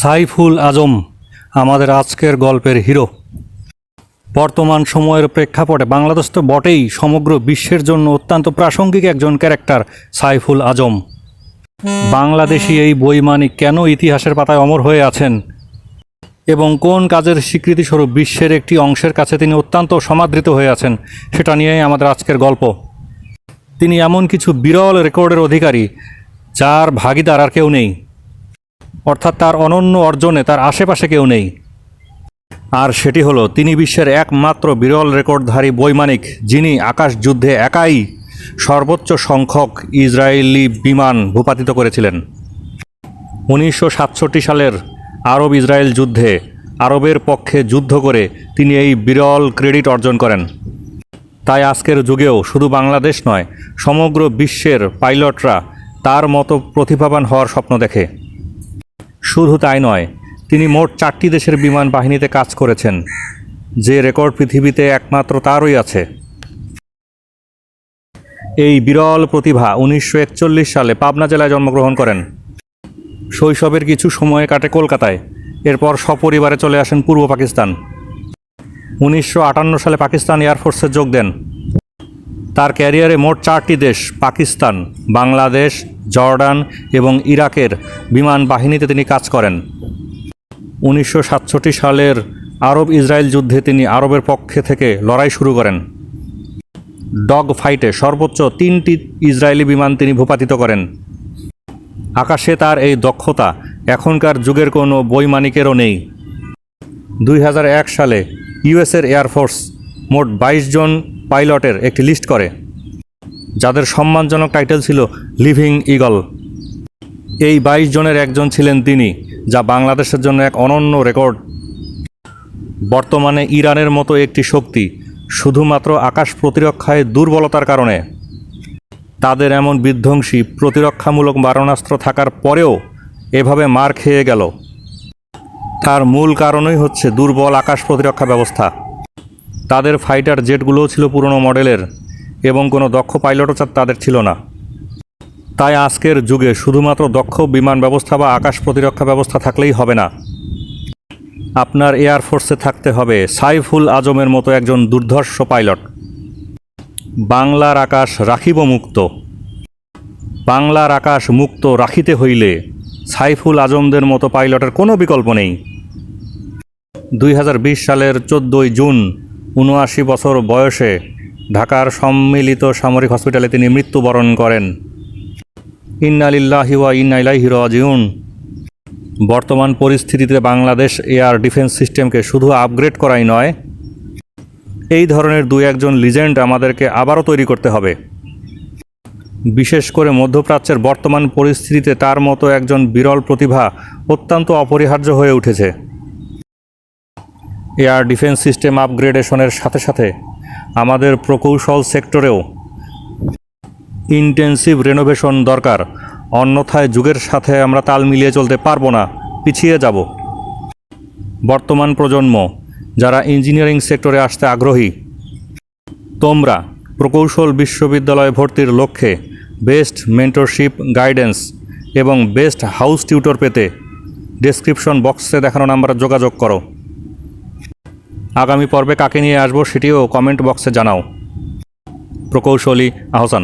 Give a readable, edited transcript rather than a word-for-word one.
সাইফুল আজম আমাদের আজকের গল্পের হিরো। বর্তমান সময়ের প্রেক্ষাপটে বাংলাদেশ তো বটেই, সমগ্র বিশ্বের জন্য অত্যন্ত প্রাসঙ্গিক একজন ক্যারেক্টার সাইফুল আজম। বাংলাদেশি এই বৈমানিক কেন ইতিহাসের পাতায় অমর হয়ে আছেন এবং কোন কাজের স্বীকৃতিস্বরূপ বিশ্বের একটি অংশের কাছে তিনি অত্যন্ত সমাদৃত হয়ে আছেন, সেটা নিয়েই আমাদের আজকের গল্প। তিনি এমন কিছু বিরল রেকর্ডের অধিকারী যার ভাগিদার আর কেউ নেই, অর্থাৎ তার অনন্য অর্জনে তার আশেপাশে কেউ নেই। আর সেটি হলো, তিনি বিশ্বের একমাত্র বিরল রেকর্ডধারী বৈমানিক যিনি আকাশ যুদ্ধে একাই সর্বোচ্চ সংখ্যক ইসরায়েলি বিমান ভূপাতিত করেছিলেন। 1967 সালের আরব ইসরায়েল যুদ্ধে আরবের পক্ষে যুদ্ধ করে তিনি এই বিরল ক্রেডিট অর্জন করেন। তাই আজকের যুগেও শুধু বাংলাদেশ নয়, সমগ্র বিশ্বের পাইলটরা তার মতো প্রতিভাবান হওয়ার স্বপ্ন দেখে। শুধু তাই নয়, তিনি মোট 4টি দেশের বিমান বাহিনীতে কাজ করেছেন, যে রেকর্ড পৃথিবীতে একমাত্র তারই আছে। এই বিরল প্রতিভা 1941 সালে পাবনা জেলায় জন্মগ্রহণ করেন। শৈশবের কিছু সময় কাটে কলকাতায়, এরপর সপরিবারে চলে আসেন পূর্ব পাকিস্তান। 1958 সালে পাকিস্তান এয়ারফোর্সে যোগ দেন। তার ক্যারিয়ারে মোট 4টি দেশ, পাকিস্তান, বাংলাদেশ, জর্ডান এবং ইরাকের বিমান বাহিনীতে তিনি কাজ করেন। 1967 সালের আরব ইসরায়েল যুদ্ধে তিনি আরবের পক্ষে থেকে লড়াই শুরু করেন। ডগ ফাইটে সর্বোচ্চ 3টি ইসরায়েলি বিমান তিনি ভূপাতিত করেন। আকাশে তার এই দক্ষতা এখনকার যুগের কোনো বৈমানিকেরও নেই। 2001 সালে ইউএসের এয়ারফোর্স মোট 22 জন পাইলটের একটি লিস্ট করে, যাদের সম্মানজনক টাইটেল ছিল লিভিং ইগল। এই 22 জনের একজন ছিলেন তিনি, যা বাংলাদেশের জন্য এক অনন্য রেকর্ড। বর্তমানে ইরানের মতো একটি শক্তি শুধুমাত্র আকাশ প্রতিরক্ষায় দুর্বলতার কারণে, তাদের এমন বিধ্বংসী প্রতিরক্ষামূলক মারণাস্ত্র থাকার পরেও এভাবে মার খেয়ে গেল, তার মূল কারণই হচ্ছে দুর্বল আকাশ প্রতিরক্ষা ব্যবস্থা। তাদের ফাইটার জেটগুলোও ছিল পুরনো মডেলের এবং কোনো দক্ষ পাইলটও তাদের ছিল না। তাই আজকের যুগে শুধুমাত্র দক্ষ বিমান ব্যবস্থা বা আকাশ প্রতিরক্ষা ব্যবস্থা থাকলেই হবে না, আপনার এয়ারফোর্সে থাকতে হবে সাইফুল আজমের মতো একজন দুর্ধর্ষ পাইলট। বাংলার আকাশ রাখিব মুক্ত, বাংলার আকাশ মুক্ত রাখিতে হইলে সাইফুল আজমদের মতো পাইলটের কোনো বিকল্প নেই। 2020 সালের 14 জুন 79 বছর বয়সে ঢাকার সম্মিলিত সামরিক হসপিটালে তিনি মৃত্যুবরণ করেন। ইন্না লিল্লাহি ওয়া ইন্না ইলাইহি রাজিউন। বর্তমান পরিস্থিতিতে বাংলাদেশ এয়ার ডিফেন্স সিস্টেমকে শুধু আপগ্রেড করাই নয়, এই ধরনের 2-1 লিজেন্ড আমাদেরকে আবারও তৈরি করতে হবে। বিশেষ করে মধ্যপ্রাচ্যের বর্তমান পরিস্থিতিতে তার মতো একজন বিরল প্রতিভা অত্যন্ত অপরিহার্য হয়ে উঠেছে। এয়ার ডিফেন্স সিস্টেম আপগ্রেডেশনের সাথে সাথে আমাদের প্রকৌশল সেক্টরেও ইন্টেন্সিভ রেনোভেশন দরকার, অন্যথায় যুগের সাথে আমরা তাল মিলিয়ে চলতে পারবো না, পিছিয়ে যাব। বর্তমান প্রজন্ম যারা ইঞ্জিনিয়ারিং সেক্টরে আসতে আগ্রহী, তোমরা প্রকৌশল বিশ্ববিদ্যালয়ে ভর্তির লক্ষ্যে বেস্ট মেন্টরশিপ, গাইডেন্স এবং বেস্ট হাউস টিউটর পেতে ডেসক্রিপশন বক্সে দেখানো নাম্বারে যোগাযোগ করো। আগামী পর্বে কাকে নিয়ে আসবো সেটিও কমেন্ট বক্সে জানাও। প্রকৌশলী আহসান।